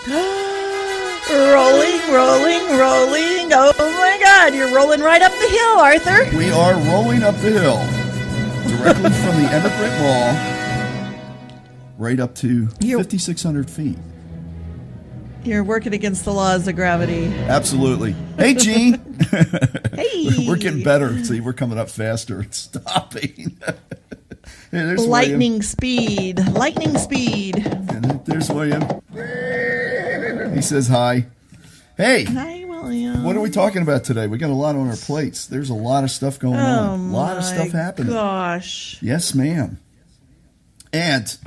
Rolling, rolling, rolling. Oh my God, you're rolling right up the hill, Arthur. We are rolling up the hill directly from the Evergreen Mall right up to 5,600 feet. You're working against the laws of gravity. Absolutely. Hey, Gene. Hey. We're getting better. See, we're coming up faster and stopping. Hey, lightning speed. Lightning speed. And there's William. He says hi. Hey. Hi, William. What are we talking about today? We got a lot on our plates. There's a lot of stuff going on. A lot of stuff happening. Gosh. Yes, ma'am. And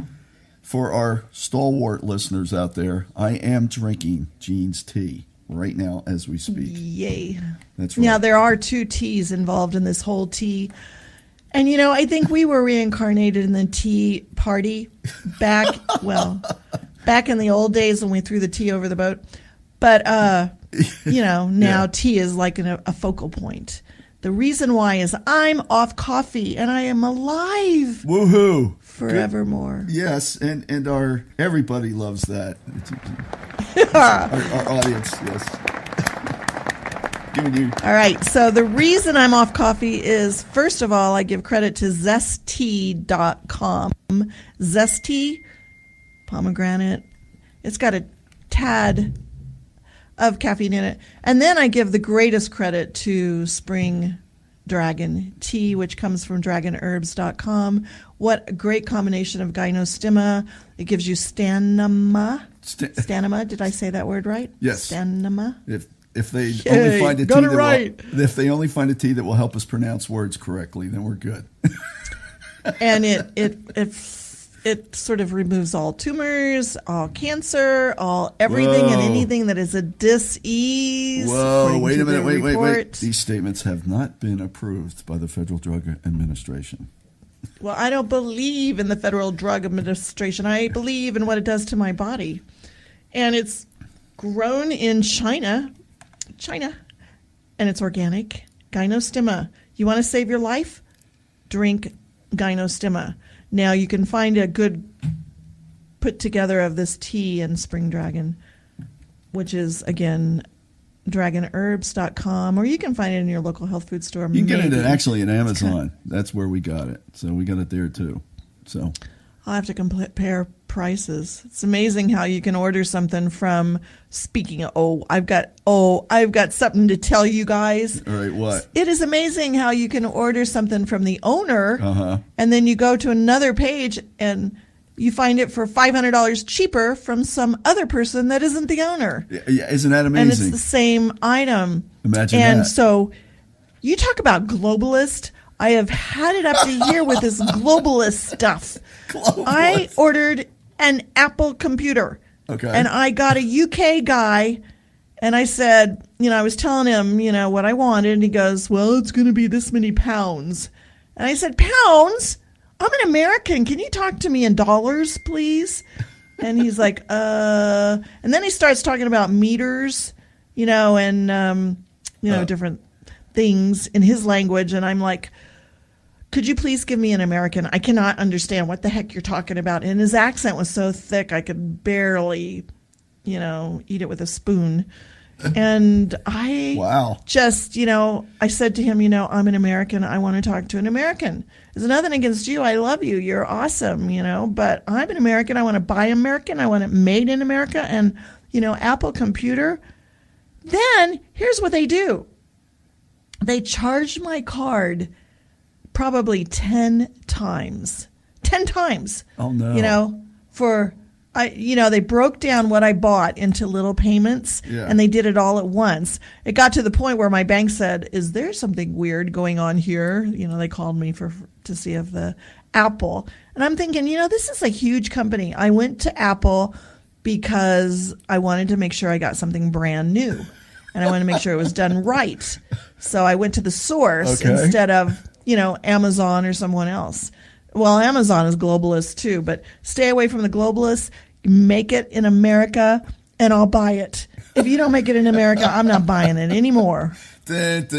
for our stalwart listeners out there, I am drinking Gene's tea right now as we speak. Yay. That's right. Now, there are 2 teas involved in this whole tea. And, you know, I think we were reincarnated in the tea party back in the old days when we threw the tea over the boat. But, you know, now tea is like a focal point. The reason why is I'm off coffee and I am alive. Woohoo. Forevermore. Good. Yes, and everybody loves that. our audience, yes. Giving you. All right, so the reason I'm off coffee is, first of all, I give credit to zesty.com. Zesty, pomegranate. It's got a tad of caffeine in it. And then I give the greatest credit to Spring Dragon tea, which comes from dragonherbs.com. What a great combination of gynostemma. It gives you stanima. Stanima, did I say that word right? Yes. Stanima. If they only find a tea if they only find a tea that will help us pronounce words correctly, then we're good. And it sort of removes all tumors, all cancer, all everything and anything that is a dis-ease. Whoa, wait a minute, wait. These statements have not been approved by the Federal Drug Administration. Well, I don't believe in the Federal Drug Administration. I believe in what it does to my body. And it's grown in China, and it's organic. Gynostemma. You want to save your life? Drink gynostemma. Now, you can find a good put together of this tea in Spring Dragon, which is, again, dragonherbs.com, or you can find it in your local health food store. You can get it actually at Amazon. That's where we got it. So we got it there, too. So I'll have to compare prices. It's amazing how you can order something from, speaking of, I've got something to tell you guys. All right, what? It is amazing how you can order something from the owner, and then you go to another page and you find it for $500 cheaper from some other person that isn't the owner. Yeah, isn't that amazing? And it's the same item. Imagine that. And so you talk about globalist. I have had it up to here with this globalist stuff. Globalist. I ordered an Apple computer. Okay. And I got a UK guy, and I said, I was telling him, what I wanted, and he goes, well, it's going to be this many pounds. And I said, pounds? I'm an American. Can you talk to me in dollars, please? And he's like, and then he starts talking about meters, and, different things in his language. And I'm like, could you please give me an American? I cannot understand what the heck you're talking about. And his accent was so thick, I could barely, eat it with a spoon. And I just, I said to him, I'm an American. I want to talk to an American. There's nothing against you. I love you. You're awesome, but I'm an American. I want to buy American. I want it made in America. And, Apple computer. Then here's what they do. They charged my card probably 10 times. 10 times. Oh, no. They broke down what I bought into little payments, and they did it all at once. It got to the point where my bank said, is there something weird going on here? They called me to see if the Apple. And I'm thinking, this is a huge company. I went to Apple because I wanted to make sure I got something brand new. And I wanted to make sure it was done right. So I went to the source instead of, Amazon or someone else. Well, Amazon is globalist too, but stay away from the globalists. Make it in America, and I'll buy it. If you don't make it in America, I'm not buying it anymore. Can you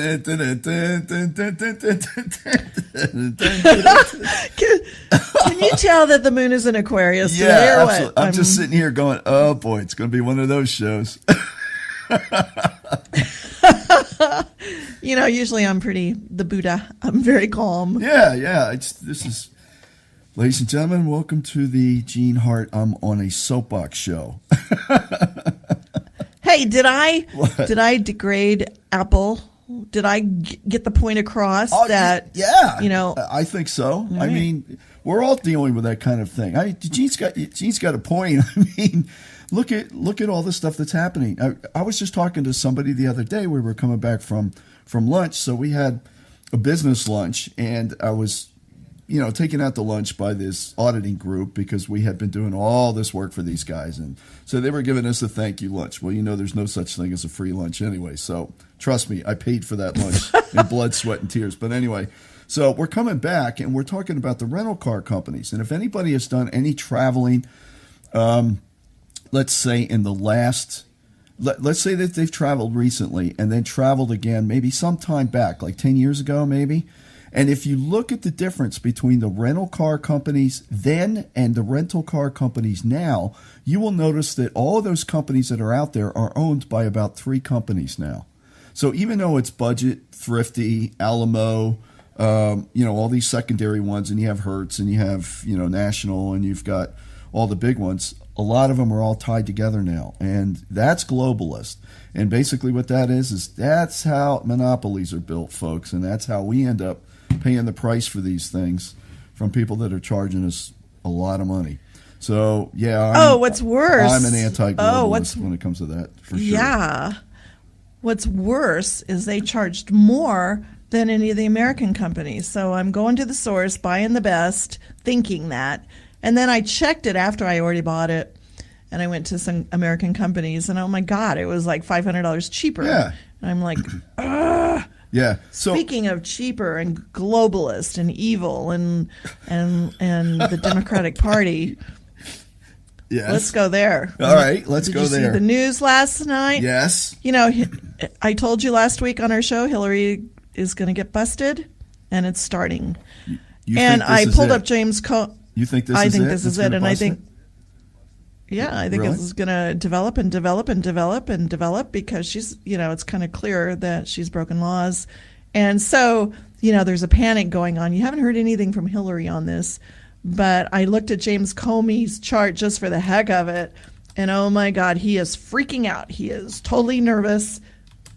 tell that the moon is in Aquarius today, Yeah, or absolutely. what? I'm just sitting here going, oh boy, it's going to be one of those shows. Usually I'm the Buddha. I'm very calm. Yeah. This is, ladies and gentlemen, welcome to the Gene Hart I'm on a Soapbox show. Hey, did I degrade Apple? Did I get the point across that? Yeah, I think so. Right. I mean, we're all dealing with that kind of thing. Gene's got a point. I mean, look at all the stuff that's happening. I was just talking to somebody the other day. We were coming back from lunch, so we had a business lunch, and I was taken out to lunch by this auditing group because we had been doing all this work for these guys. And so they were giving us a thank you lunch. Well, there's no such thing as a free lunch anyway. So trust me, I paid for that lunch in blood, sweat, and tears. But anyway, so we're coming back and we're talking about the rental car companies. And if anybody has done any traveling, let's say in the last, let's say that they've traveled recently and then traveled again, maybe sometime back, like 10 years ago, maybe. And if you look at the difference between the rental car companies then and the rental car companies now, you will notice that all of those companies that are out there are owned by about 3 companies now. So even though it's Budget, Thrifty, Alamo, all these secondary ones, and you have Hertz and you have, National, and you've got all the big ones, a lot of them are all tied together now. And that's globalist. And basically what that is that's how monopolies are built, folks. And that's how we end up paying the price for these things from people that are charging us a lot of money. So, yeah. What's worse? I'm an anti-globalist when it comes to that, for sure. Yeah. What's worse is they charged more than any of the American companies. So I'm going to the source, buying the best, thinking that. And then I checked it after I already bought it. And I went to some American companies, and oh my God, it was like $500 cheaper. Yeah. And I'm like, ugh. Yeah. So speaking of cheaper and globalist and evil and the Democratic Party, yes. Let's go there. All right, let's go there. Did you see the news last night? Yes. I told you last week on our show, Hillary is going to get busted, and it's starting. And I pulled up James Comey. You think this is it? I think this is it, and I think. Yeah, I think this is going to develop and develop and develop and develop because she's, it's kind of clear that she's broken laws. And so, there's a panic going on. You haven't heard anything from Hillary on this, but I looked at James Comey's chart just for the heck of it. And oh my God, he is freaking out. He is totally nervous,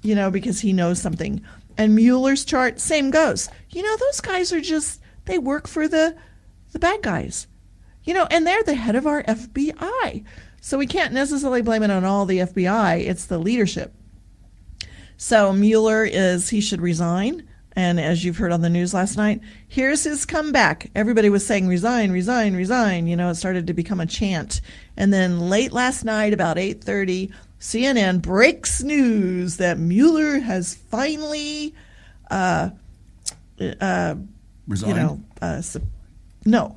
because he knows something. And Mueller's chart, same goes. Those guys are they work for the bad guys. And they're the head of our FBI. So we can't necessarily blame it on all the FBI. It's the leadership. So Mueller he should resign. And as you've heard on the news last night, here's his comeback. Everybody was saying, resign, resign, resign. It started to become a chant. And then late last night, about 8:30, CNN breaks news that Mueller has finally, resigned? No.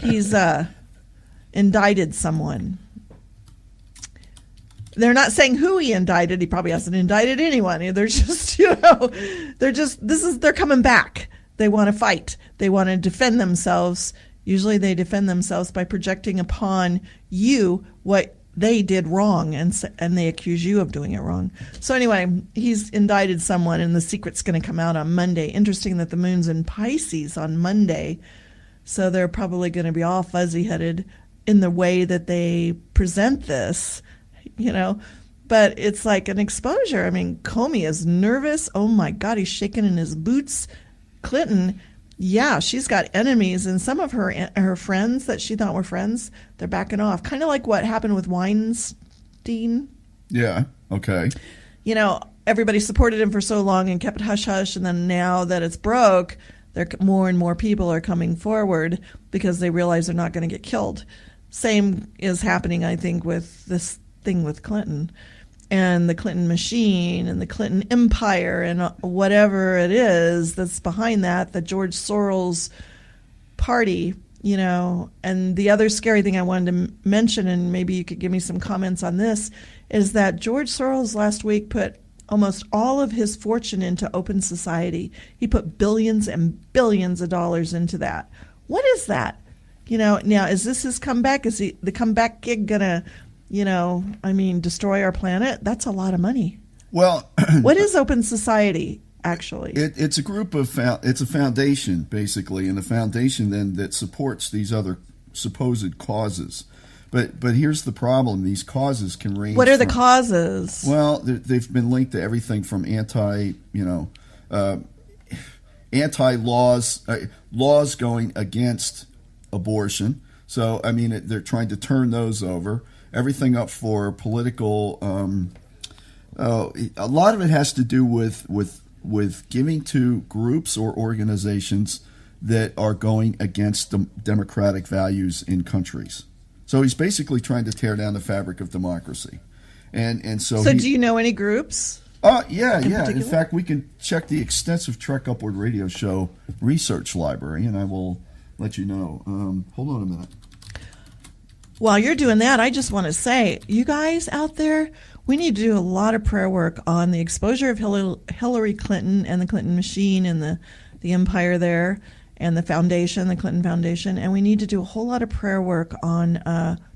He's indicted someone. They're not saying who he indicted. He probably hasn't indicted anyone. They're just, they're coming back. They want to fight. They want to defend themselves. Usually they defend themselves by projecting upon you what they did wrong, and they accuse you of doing it wrong. So anyway, he's indicted someone, and the secret's going to come out on Monday. Interesting that the moon's in Pisces on Monday. So they're probably going to be all fuzzy-headed in the way that they present this, But it's like an exposure. I mean, Comey is nervous. Oh, my God, he's shaking in his boots. Clinton, yeah, she's got enemies. And some of her friends that she thought were friends, they're backing off. Kind of like what happened with Weinstein. Yeah, okay. Everybody supported him for so long and kept it hush-hush. And then now that it's broke, more and more people are coming forward because they realize they're not going to get killed. Same is happening, I think, with this thing with Clinton and the Clinton machine and the Clinton empire and whatever it is that's behind that, the George Soros party, And the other scary thing I wanted to mention, and maybe you could give me some comments on this, is that George Soros last week put almost all of his fortune into open society. He put billions and billions of dollars into that. What is that? Now, is this his comeback? Is the comeback gig going to, destroy our planet? That's a lot of money. Well, what is open society, actually? It's a group of, it's a foundation, basically, and a foundation then that supports these other supposed causes. But here's the problem. These causes can range. What are the causes? Well, they've been linked to everything from anti-laws, laws going against abortion. So, they're trying to turn those over. Everything up for political. A lot of it has to do with giving to groups or organizations that are going against democratic values in countries. So he's basically trying to tear down the fabric of democracy, and so. So do you know any groups? Yeah. In fact, we can check the extensive Trek Upward Radio Show research library, and I will let you know. Hold on a minute. While you're doing that, I just want to say, you guys out there, we need to do a lot of prayer work on the exposure of Hillary Clinton and the Clinton machine and the empire there, and the foundation, the Clinton Foundation, and we need to do a whole lot of prayer work on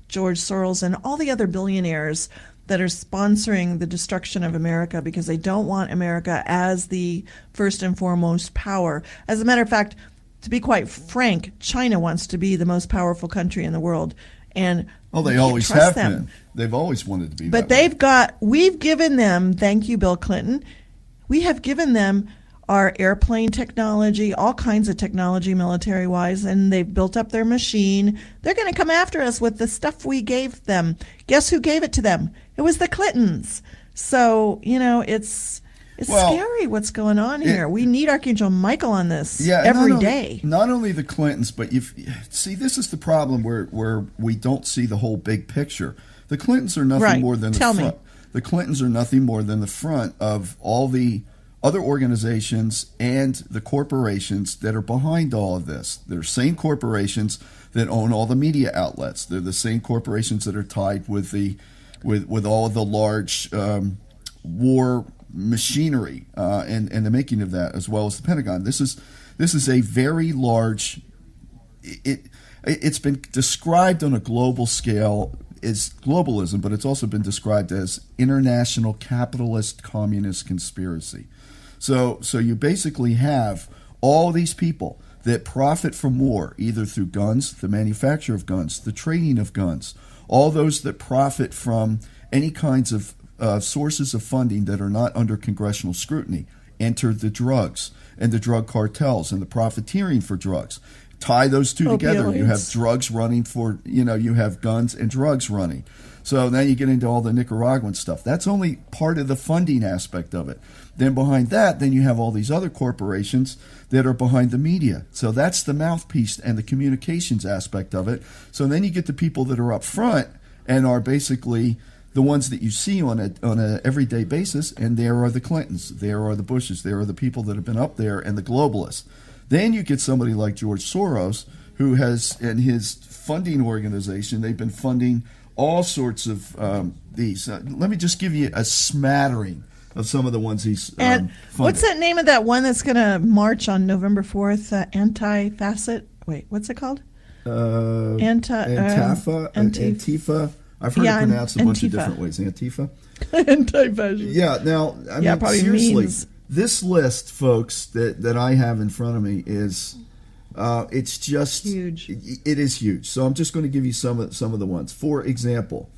George Soros and all the other billionaires that are sponsoring the destruction of America because they don't want America as the first and foremost power. As a matter of fact, to be quite frank, China wants to be the most powerful country in the world. And they always have been. They've always wanted to be but that way. We've given them, thank you, Bill Clinton, we have given them our airplane technology, all kinds of technology military-wise, and they've built up their machine. They're going to come after us with the stuff we gave them. Guess who gave it to them? It was the Clintons. So, it's scary what's going on here. We need Archangel Michael on this every day. Not only the Clintons, but this is the problem where we don't see the whole big picture. The Clintons are nothing more than the front. The Clintons are nothing more than the front of all the other organizations and the corporations that are behind all of this. They're the same corporations that own all the media outlets. They're the same corporations that are tied with all of the large war machinery and the making of that, as well as the Pentagon. This is a very large. It's been described on a global scale as globalism, but it's also been described as international capitalist communist conspiracy. So you basically have all these people that profit from war, either through guns, the manufacture of guns, the trading of guns, all those that profit from any kinds of sources of funding that are not under congressional scrutiny. Enter the drugs and the drug cartels and the profiteering for drugs. Tie those two together. You have drugs running for, you have guns and drugs running. So now you get into all the Nicaraguan stuff. That's only part of the funding aspect of it. Then behind that, then you have all these other corporations that are behind the media. So that's the mouthpiece and the communications aspect of it. So then you get the people that are up front and are basically the ones that you see on a everyday basis, and there are the Clintons, there are the Bushes, there are the people that have been up there, and the globalists. Then you get somebody like George Soros, who has, in his funding organization, they've been funding all sorts of these. Let me just give you a smattering of some of the ones he's and funded. What's that name of that one that's going to march on November 4th? Anti-Facet? Wait, what's it called? Antifa. I've heard it pronounced a bunch of different ways. Antifa? Anti-fascist. Yeah, now, probably seriously, means. This list, folks, that I have in front of me is, it's just huge. It is huge. So I'm just going to give you some of the ones. For example,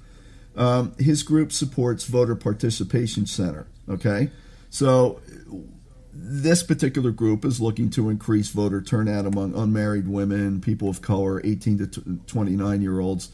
his group supports Voter Participation Center, okay? So this particular group is looking to increase voter turnout among unmarried women, people of color, 18 to 29-year-olds,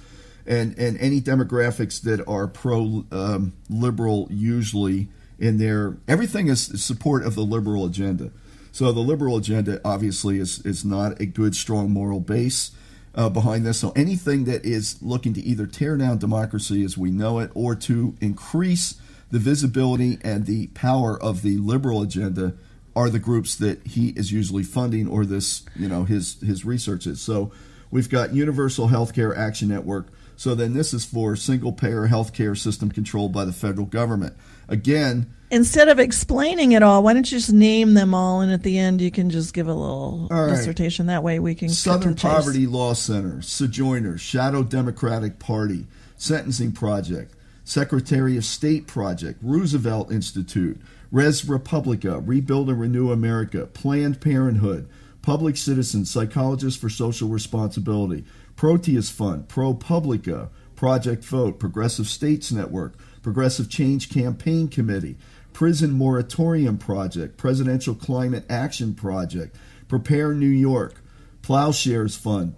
and any demographics that are pro-liberal usually in their – everything is support of the liberal agenda. So the liberal agenda obviously is not a good, strong moral base behind this. So anything that is looking to either tear down democracy as we know it or to increase the visibility and the power of the liberal agenda are the groups that he is usually funding or this, his research is. So we've got Universal Healthcare Action Network. So then this is for single-payer healthcare system controlled by the federal government. Again, instead of explaining it all, why don't you just name them all, and at the end you can just give a little dissertation. That way we can Southern Poverty Law Center, Sojourners, Shadow Democratic Party, Sentencing Project, Secretary of State Project, Roosevelt Institute, Res Republica, Rebuild and Renew America, Planned Parenthood, Public Citizen, Psychologists for Social Responsibility, Proteus Fund, ProPublica, Project Vote, Progressive States Network, Progressive Change Campaign Committee, Prison Moratorium Project, Presidential Climate Action Project, Prepare New York, Plowshares Fund,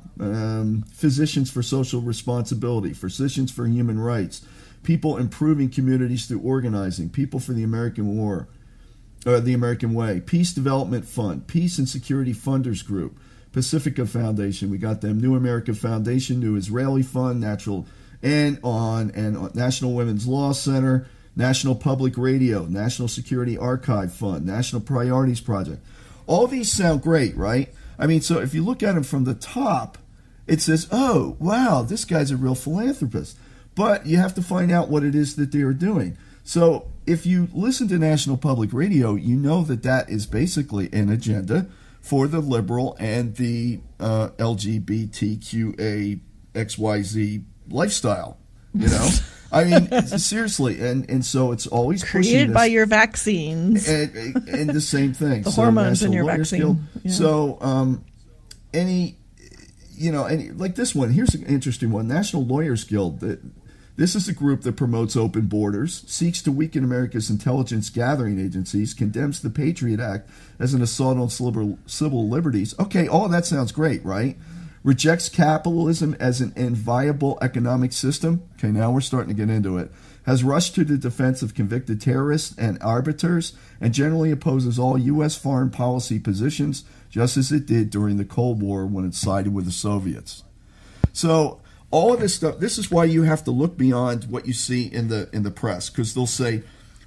Physicians for Social Responsibility, Physicians for Human Rights, People Improving Communities Through Organizing, People for the American War, the American Way, Peace Development Fund, Peace and Security Funders Group, Pacifica Foundation, we got them, New America Foundation, New Israeli Fund, National Women's Law Center, National Public Radio, National Security Archive Fund, National Priorities Project. All these sound great, right? I mean, so if you look at them from the top, it says, oh, wow, this guy's a real philanthropist. But you have to find out what it is that they are doing. So if you listen to National Public Radio, you know that that is basically an agenda for the liberal and the LGBTQA XYZ lifestyle, you know? I mean, seriously. And so it's always created by your vaccines. And the same thing. The hormones in your vaccine. Yeah. So like this one, here's an interesting one. National Lawyers Guild. This is a group that promotes open borders, seeks to weaken America's intelligence gathering agencies, condemns the Patriot Act as an assault on civil liberties. Okay, all that sounds great, right? Rejects capitalism as an inviable economic system. Okay, now we're starting to get into it. Has rushed to the defense of convicted terrorists and arbiters, and generally opposes all U.S. foreign policy positions, just as it did during the Cold War when it sided with the Soviets. So all of this stuff, this is why you have to look beyond what you see in the press, because they'll say,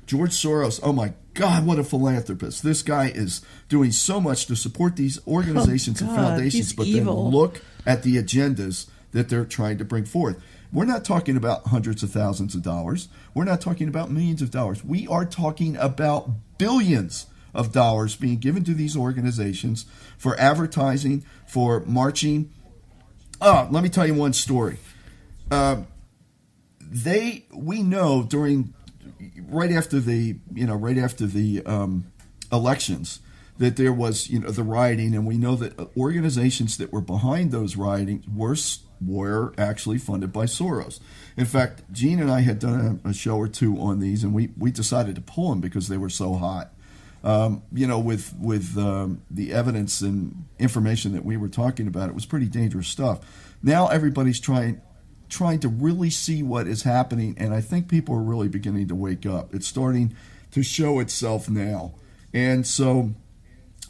George Soros, oh my God, what a philanthropist. This guy is doing so much to support these organizations and foundations, but evil. Then look at the agendas that they're trying to bring forth. We're not talking about hundreds of thousands of dollars. We're not talking about millions of dollars. We are talking about billions of dollars being given to these organizations for advertising, for marching. Let me tell you one story. We know right after the elections that there was the rioting, and we know that organizations that were behind those rioting were actually funded by Soros. In fact, Gene and I had done a show or two on these, and we decided to pull them because they were so hot. With the evidence and information that we were talking about, it was pretty dangerous stuff. Now everybody's trying to really see what is happening, and I think people are really beginning to wake up. It's starting to show itself now. And so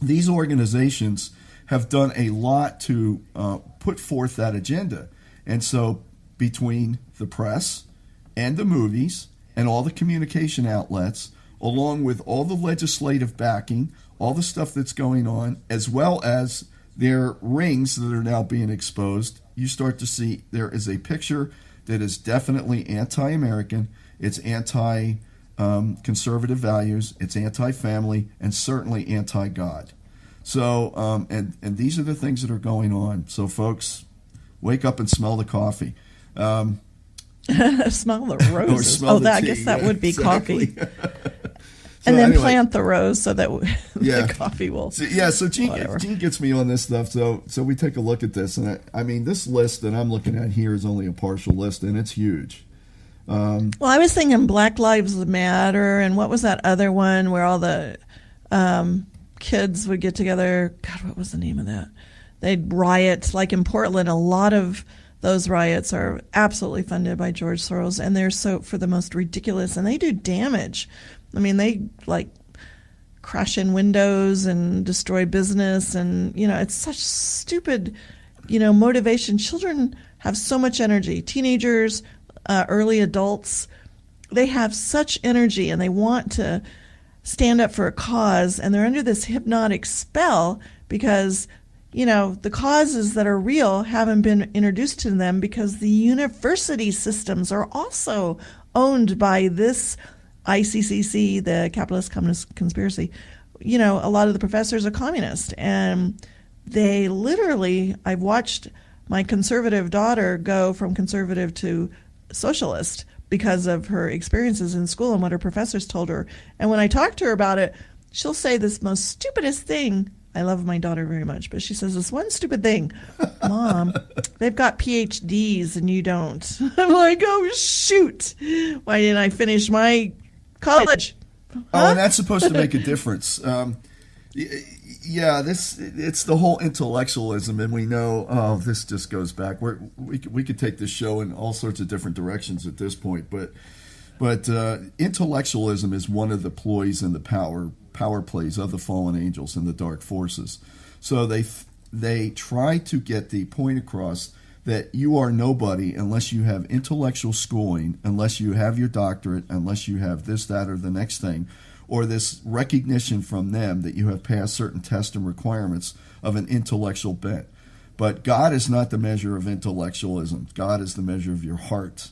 these organizations have done a lot to put forth that agenda. And so between the press and the movies and all the communication outlets, along with all the legislative backing, all the stuff that's going on, as well as their rings that are now being exposed, you start to see there is a picture that is definitely anti-American. It's anti-conservative values. It's anti-family, and certainly anti-God. So, and these are the things that are going on. So, folks, wake up and smell the coffee. Smell the roses. Smell the I tea. Guess that would be exactly. coffee. And then anyway, plant the rose so that the coffee will. So Gene gets me on this stuff. So we take a look at this, and I mean, this list that I'm looking at here is only a partial list, and it's huge. Well, I was thinking Black Lives Matter, and what was that other one where all the kids would get together? God, what was the name of that? They'd riot, like in Portland. A lot of those riots are absolutely funded by George Soros, and they're so for the most ridiculous, and they do damage. I mean, they crash in windows and destroy business, and it's such stupid, motivation. Children have so much energy. Teenagers, early adults, they have such energy, and they want to stand up for a cause, and they're under this hypnotic spell because the causes that are real haven't been introduced to them because the university systems are also owned by this ICCC, the Capitalist Communist Conspiracy, a lot of the professors are communist. And they literally, I've watched my conservative daughter go from conservative to socialist because of her experiences in school and what her professors told her. And when I talk to her about it, she'll say this most stupidest thing. I love my daughter very much, but she says this one stupid thing. Mom, they've got PhDs and you don't. I'm like, oh, shoot. Why didn't I finish my college? Huh? Oh, and that's supposed to make a difference. It's the whole intellectualism, and we know, this just goes back. We could take this show in all sorts of different directions at this point, but intellectualism is one of the ploys and the power plays of the fallen angels and the dark forces. So they try to get the point across that you are nobody unless you have intellectual schooling, unless you have your doctorate, unless you have this, that, or the next thing, or this recognition from them that you have passed certain tests and requirements of an intellectual bent. But God is not the measure of intellectualism. God is the measure of your heart.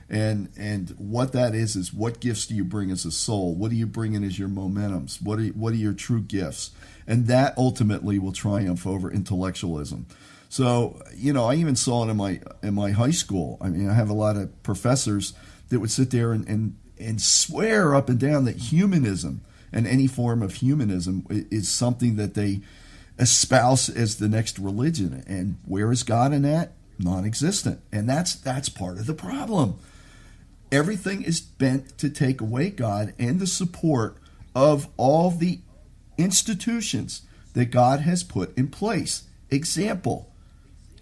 And what that is what gifts do you bring as a soul? What do you bring in as your momentums? What are your true gifts? And that ultimately will triumph over intellectualism. So, I even saw it in my high school. I mean, I have a lot of professors that would sit there and swear up and down that humanism and any form of humanism is something that they espouse as the next religion. And where is God in that? Non-existent. And that's part of the problem. Everything is bent to take away God and the support of all the institutions that God has put in place. Example,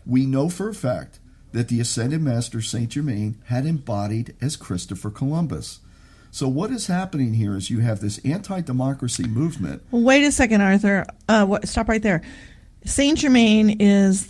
we know for a fact that the Ascended Master Saint Germain had embodied as Christopher Columbus. So what is happening here is you have this anti-democracy movement. Well, wait a second, Arthur. Stop right there. Saint Germain is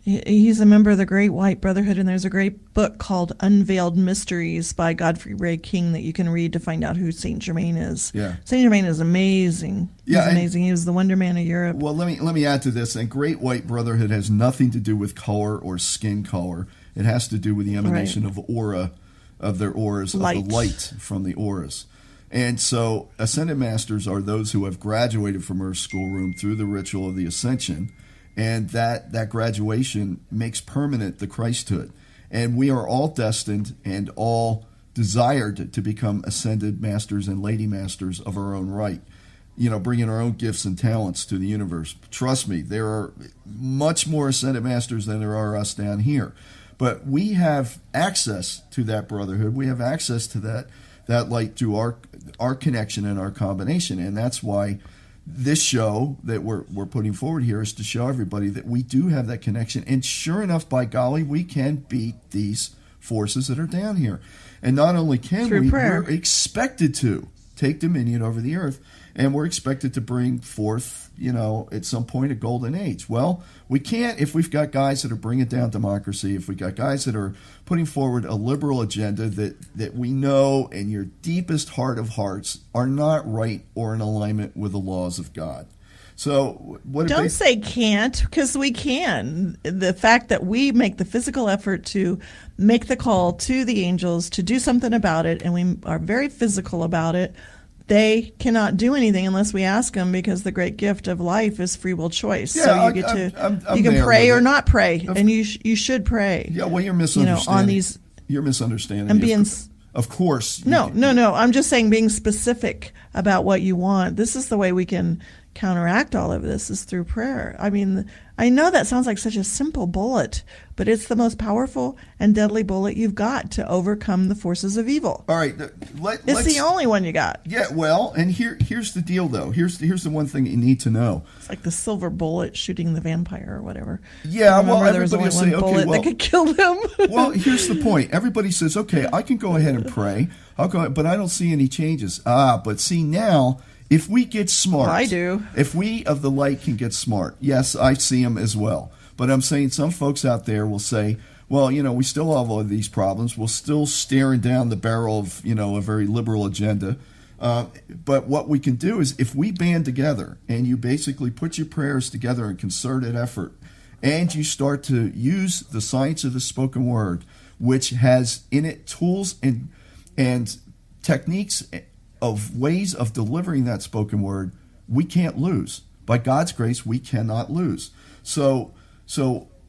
he's a member of the Great White Brotherhood, and there's a great book called Unveiled Mysteries by Godfrey Ray King that you can read to find out who Saint Germain is. Yeah. Saint Germain is amazing. He's amazing. He was the Wonder Man of Europe. Well, let me add to this. And Great White Brotherhood has nothing to do with color or skin color. It has to do with the emanation of their auras, light. Of the light from the auras. And so Ascended Masters are those who have graduated from Earth's schoolroom through the ritual of the Ascension. And that graduation makes permanent the Christhood. And we are all destined and all desired to become ascended masters and lady masters of our own right, bringing our own gifts and talents to the universe. Trust me, there are much more ascended masters than there are us down here. But we have access to that brotherhood. We have access to that light through our connection and our combination. And that's why this show that we're putting forward here is to show everybody that we do have that connection. And sure enough, by golly, we can beat these forces that are down here. And not only can we're expected to take dominion over the earth, and we're expected to bring forth, at some point a golden age. Well, we can't if we've got guys that are bringing down democracy, if we've got guys that are putting forward a liberal agenda that we know in your deepest heart of hearts are not right or in alignment with the laws of God. So don't say can't, because we can. The fact that we make the physical effort to make the call to the angels to do something about it, and we are very physical about it, they cannot do anything unless we ask them, because the great gift of life is free will choice. Yeah, so you can pray or not pray, and you should pray. Yeah, well, you're misunderstanding. On these, you're misunderstanding. And being, of course. No. I'm just saying being specific about what you want. This is the way we can counteract all of this, is through prayer. I mean, I know that sounds like such a simple bullet, but it's the most powerful and deadly bullet you've got to overcome the forces of evil. All right, it's the only one you got. Yeah, well, and here's the deal, though. Here's the one thing that you need to know. It's like the silver bullet shooting the vampire or whatever. Yeah, well, everybody will say, okay, that could kill them. Well, here's the point. Everybody says, okay, I can go ahead and pray. I'll go, but I don't see any changes. But see now. If we get smart, I do. If we of the light can get smart, yes, I see them as well. But I'm saying some folks out there will say, well, we still have all of these problems. We're still staring down the barrel of, a very liberal agenda. But what we can do is if we band together and you basically put your prayers together in concerted effort, and you start to use the science of the spoken word, which has in it tools and techniques of ways of delivering that spoken word, we can't lose. By God's grace, we cannot lose. So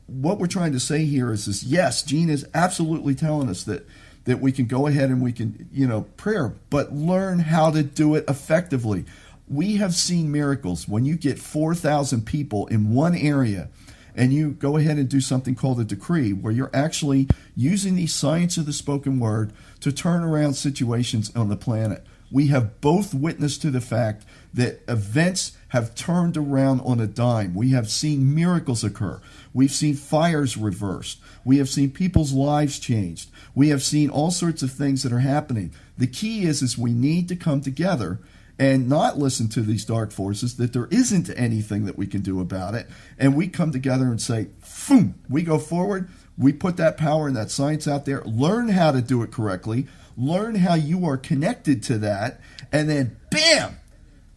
what we're trying to say here is yes, Gene is absolutely telling us that we can go ahead and we can, prayer, but learn how to do it effectively. We have seen miracles when you get 4,000 people in one area and you go ahead and do something called a decree, where you're actually using the science of the spoken word to turn around situations on the planet. We have both witnessed to the fact that events have turned around on a dime. We have seen miracles occur. We've seen fires reversed. We have seen people's lives changed. We have seen all sorts of things that are happening. The key is we need to come together and not listen to these dark forces, that there isn't anything that we can do about it. And we come together and say, boom, we go forward. We put that power and that science out there, learn how to do it correctly, learn how you are connected to that, and then bam,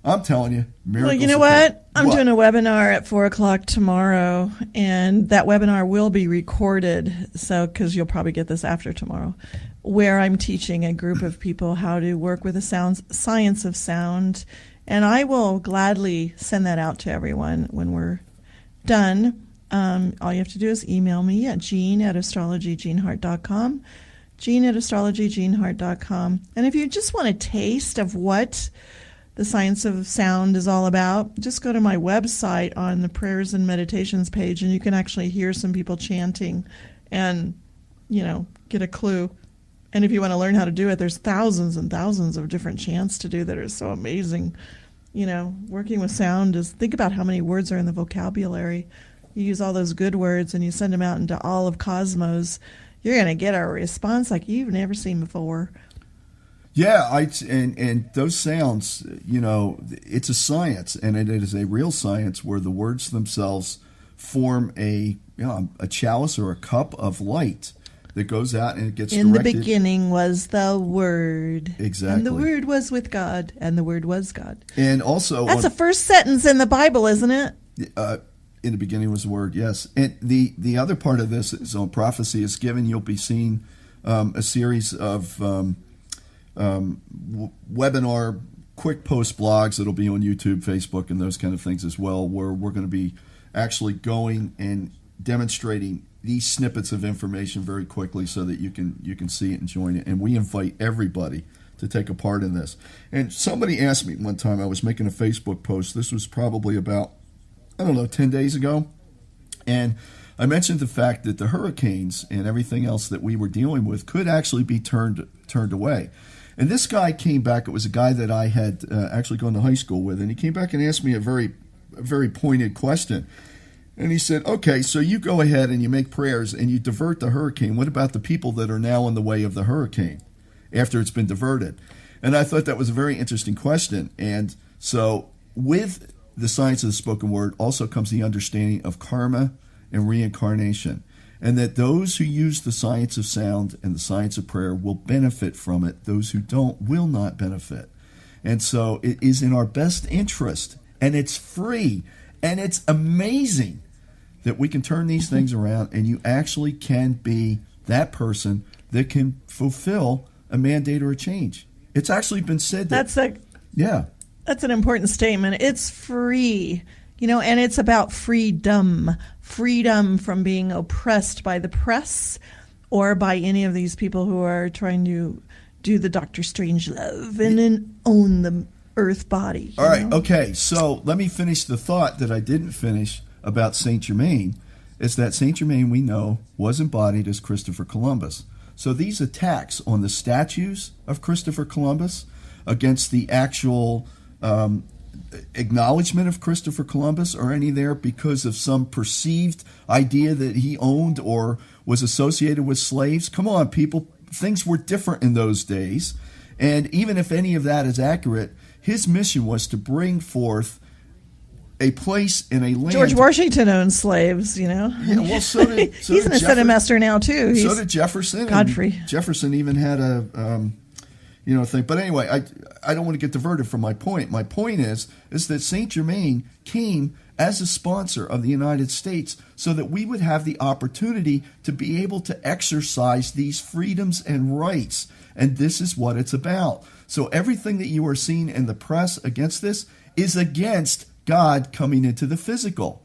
I'm telling you, miracles. Well, you know what? I'm doing a webinar at 4 o'clock tomorrow, and that webinar will be recorded, because you'll probably get this after tomorrow, where I'm teaching a group of people how to work with the science of sound, and I will gladly send that out to everyone when we're done. All you have to do is email me at Jean@astrologyjeanhart.com, Jean@astrologyjeanhart.com. And if you just want a taste of what the science of sound is all about, just go to my website on the prayers and meditations page, and you can actually hear some people chanting and, get a clue. And if you want to learn how to do it, there's thousands and thousands of different chants to do that are so amazing. Working with sound is, think about how many words are in the vocabulary. You use all those good words and you send them out into all of cosmos, you're going to get a response like you've never seen before. Yeah, and those sounds, it's a science, and it is a real science where the words themselves form a chalice or a cup of light that goes out and it gets in directed. The beginning was the Word. Exactly. And the Word was with God, and the Word was God. And also, that's the first sentence in the Bible, isn't it? In the beginning was the Word, yes. And the other part of this is on prophecy is given. You'll be seeing a series of webinar, quick post blogs that'll be on YouTube, Facebook, and those kind of things as well, where we're going to be actually going and demonstrating these snippets of information very quickly so that you can see it and join it. And we invite everybody to take a part in this. And somebody asked me one time, I was making a Facebook post, this was probably about 10 days ago, and I mentioned the fact that the hurricanes and everything else that we were dealing with could actually be turned away. And this guy came back. It was a guy that I had actually gone to high school with, and he came back and asked me a very pointed question. And he said, okay, so you go ahead and you make prayers and you divert the hurricane. What about the people that are now in the way of the hurricane after it's been diverted? And I thought that was a very interesting question. And so with the science of the spoken word also comes the understanding of karma and reincarnation, and that those who use the science of sound and the science of prayer will benefit from it. Those who don't will not benefit. And so it is in our best interest, and it's free, and it's amazing that we can turn these things around, and you actually can be that person that can fulfill a mandate or a change. It's actually been said that... That's an important statement. It's free, and it's about freedom from being oppressed by the press or by any of these people who are trying to do the Dr. Strangelove and then own the earth body. All right, okay, so let me finish the thought that I didn't finish about Saint Germain, is that Saint Germain, we know, was embodied as Christopher Columbus. So these attacks on the statues of Christopher Columbus against the actual acknowledgement of Christopher Columbus or any there because of some perceived idea that he owned or was associated with slaves. Come on, people. Things were different in those days. And even if any of that is accurate, his mission was to bring forth a place in a land. George Washington owned slaves, Yeah, well, so did he's an ascended master now, too. So did Jefferson. Godfrey. Jefferson even had thing. But anyway, I don't want to get diverted from my point. My point is that Saint Germain came as a sponsor of the United States so that we would have the opportunity to be able to exercise these freedoms and rights. And this is what it's about. So everything that you are seeing in the press against this is against God coming into the physical.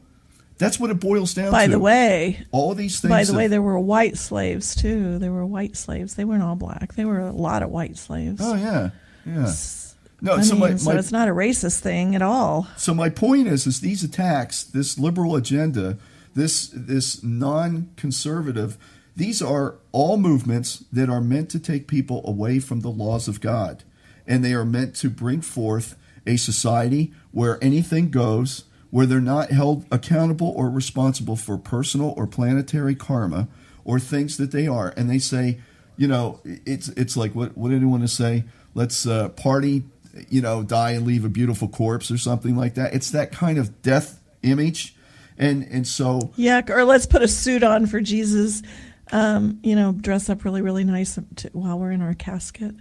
That's what it boils down to. By the way, all these things. By the way, there were white slaves too. There were white slaves. They weren't all black. There were a lot of white slaves. Oh yeah. No, so it's not a racist thing at all. So my point is these attacks, this liberal agenda, this non-conservative, these are all movements that are meant to take people away from the laws of God, and they are meant to bring forth a society where anything goes, where they're not held accountable or responsible for personal or planetary karma or things that they are. And they say, it's like, what did I want to say? Let's party, die and leave a beautiful corpse or something like that. It's that kind of death image. And so. Yeah, or let's put a suit on for Jesus, dress up really, really nice while we're in our casket.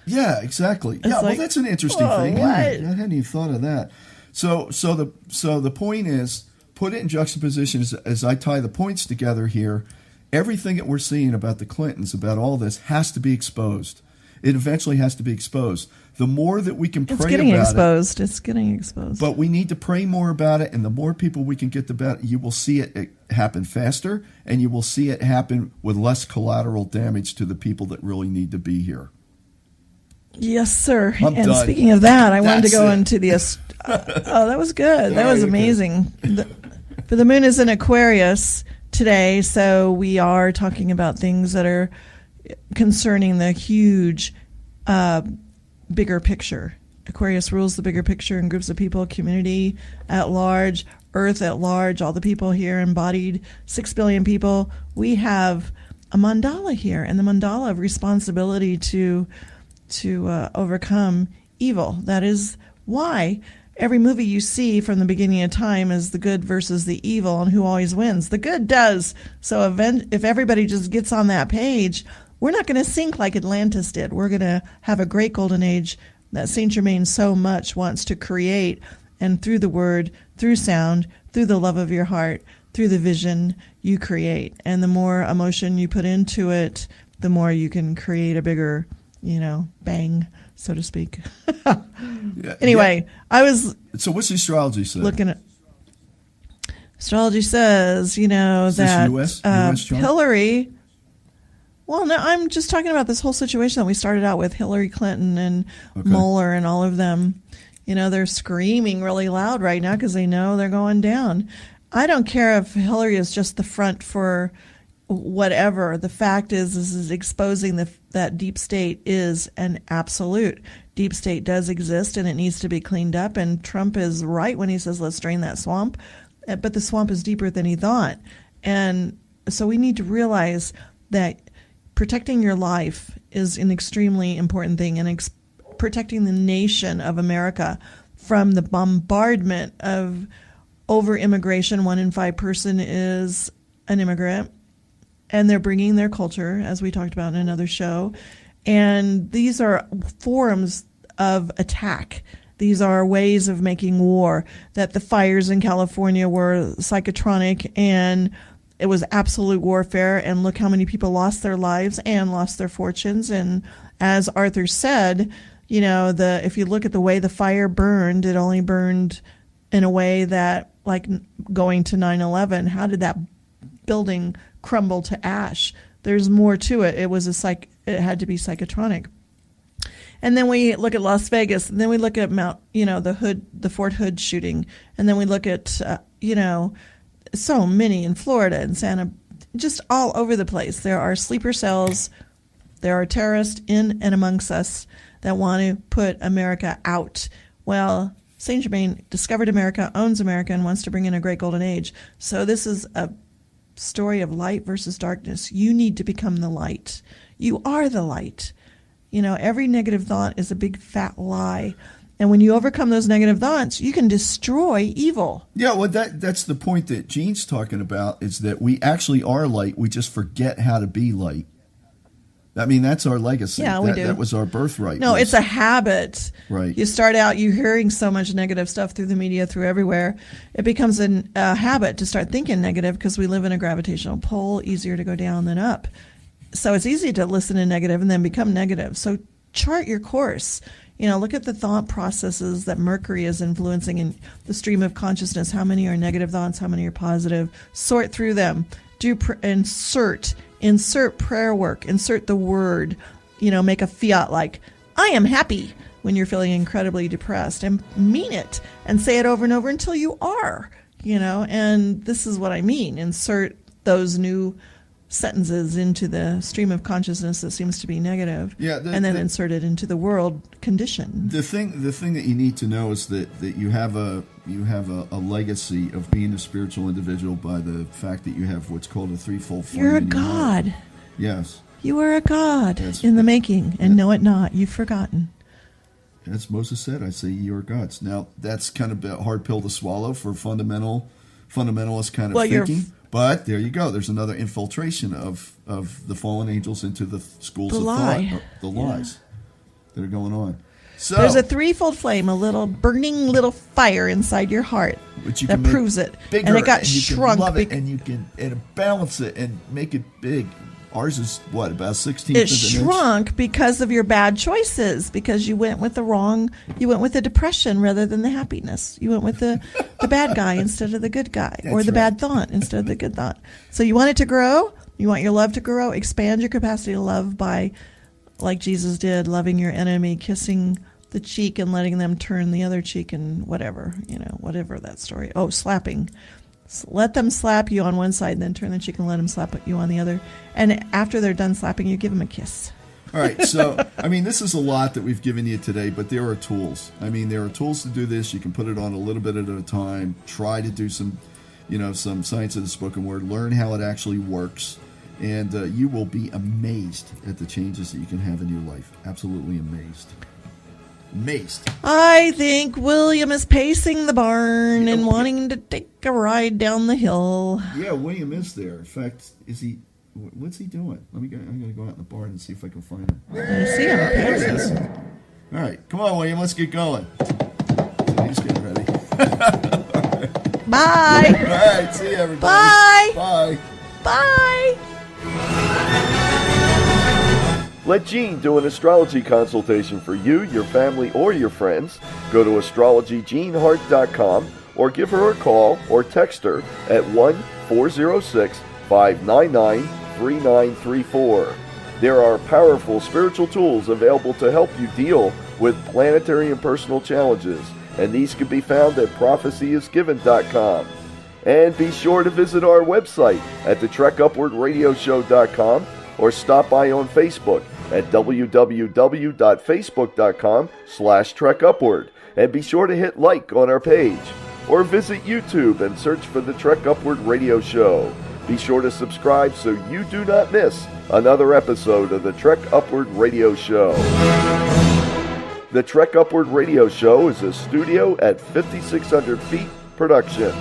Yeah, exactly. It's well, that's an interesting thing. What? I hadn't even thought of that. So the point is, put it in juxtaposition as I tie the points together here. Everything that we're seeing about the Clintons, about all this, has to be exposed. It eventually has to be exposed. The more that we can pray about it. It's getting exposed. But we need to pray more about it, and the more people we can get about it, you will see it happen faster, and you will see it happen with less collateral damage to the people that really need to be here. Yes, sir. I'm and done. Speaking of that, I wanted to go it. into the... that was good. That was amazing. But the moon is in Aquarius today, so we are talking about things that are concerning the huge, bigger picture. Aquarius rules the bigger picture and groups of people, community at large, Earth at large, all the people here embodied, 6 billion people. We have a mandala here, and the mandala of responsibility to overcome evil. That is why every movie you see from the beginning of time is the good versus the evil, and who always wins? The good does. So if everybody just gets on that page, we're not going to sink like Atlantis did. We're going to have a great golden age that Saint Germain so much wants to create, and through the word, through sound, through the love of your heart, through the vision, you create. And the more emotion you put into it, the more you can create a bigger bang, so to speak. Anyway, I was... So what's the astrology say? Looking at... Astrology says, that US Hillary... Well, no, I'm just talking about this whole situation that we started out with, Hillary Clinton and Mueller and all of them. They're screaming really loud right now because they know they're going down. I don't care if Hillary is just the front for... whatever. The fact is exposing that deep state is an absolute. Deep state does exist, and it needs to be cleaned up. And Trump is right when he says, let's drain that swamp. But the swamp is deeper than he thought. And so we need to realize that protecting your life is an extremely important thing, and protecting the nation of America from the bombardment of over-immigration. 1 in 5 person is an immigrant. And they're bringing their culture, as we talked about in another show. And these are forms of attack. These are ways of making war. That the fires in California were psychotronic, and it was absolute warfare. And look how many people lost their lives and lost their fortunes. And as Arthur said, if you look at the way the fire burned, it only burned in a way that, like going to 9/11, how did that building crumble to ash? There's more to it. It had to be psychotronic. And then we look at Las Vegas, and then we look at the Fort Hood shooting, and then we look at so many in Florida and Santa, just all over the place. There are sleeper cells. There are terrorists in and amongst us that want to put America out. Well, Saint Germain discovered America, owns America, and wants to bring in a great golden age. So this is a story of light versus darkness. You need to become the light. You are the light. Every negative thought is a big fat lie. And when you overcome those negative thoughts, you can destroy evil. Yeah, well, that's the point that Gene's talking about, is that we actually are light. We just forget how to be light. I mean, that's our legacy. Yeah, we do. That was our birthright. No, it's a habit. Right. You start out, you're hearing so much negative stuff through the media, through everywhere. It becomes a habit to start thinking negative because we live in a gravitational pull, easier to go down than up. So it's easy to listen to negative and then become negative. So chart your course. Look at the thought processes that Mercury is influencing in the stream of consciousness. How many are negative thoughts? How many are positive? Sort through them. Insert prayer work. Insert the word. Make a fiat like, I am happy when you're feeling incredibly depressed. And mean it. And say it over and over until you are. And this is what I mean. Insert those new sentences into the stream of consciousness that seems to be negative, and then insert it into the world condition. The thing that you need to know is that you have a legacy of being a spiritual individual by the fact that you have what's called a threefold flame. You're a god. Yes. You are a god in the making, and know it not. You've forgotten. As Moses said, I say ye are gods. Now, that's kind of a hard pill to swallow for fundamentalist kind of thinking. But there you go. There's another infiltration of the fallen angels into the schools of thought, the lies that are going on. So there's a threefold flame, a little burning little fire inside your heart that proves it. Bigger, and it got shrunk. You can love it, and you can balance it and make it big. Ours is what, about 16th It shrunk because of your bad choices, because you went with the depression rather than the happiness. You went with the bad guy instead of the good guy, or the bad thought instead of the good thought. So you want it to grow, you want your love to grow, expand your capacity to love by, like Jesus did, loving your enemy, kissing the cheek and letting them turn the other cheek, and whatever that story. Oh, slapping. Let them slap you on one side and then turn the cheek and let them slap you on the other. And after they're done slapping you, give them a kiss. All right. So, this is a lot that we've given you today, but there are tools. There are tools to do this. You can put it on a little bit at a time. Try to do some science of the spoken word. Learn how it actually works. And you will be amazed at the changes that you can have in your life. Absolutely amazed. I think William is pacing the barn and wanting to take a ride down the hill. Yeah, William is there. In fact, what's he doing? I'm going to go out in the barn and see if I can find him. I see him pacing. All right, come on, William, let's get going. He's getting ready. Bye. All right, see you, everybody. Bye. Bye. Bye. Let Jean do an astrology consultation for you, your family, or your friends. Go to astrologyjeanhart.com or give her a call or text her at 1-406-599-3934. There are powerful spiritual tools available to help you deal with planetary and personal challenges, and these can be found at prophecyisgiven.com. And be sure to visit our website at thetrekupwardradioshow.com or stop by on Facebook at www.facebook.com/trekupward, and be sure to hit like on our page, or visit YouTube and search for the Trek Upward Radio Show. Be sure to subscribe so you do not miss another episode of the Trek Upward Radio Show. The Trek Upward Radio Show is a studio at 5,600 feet production.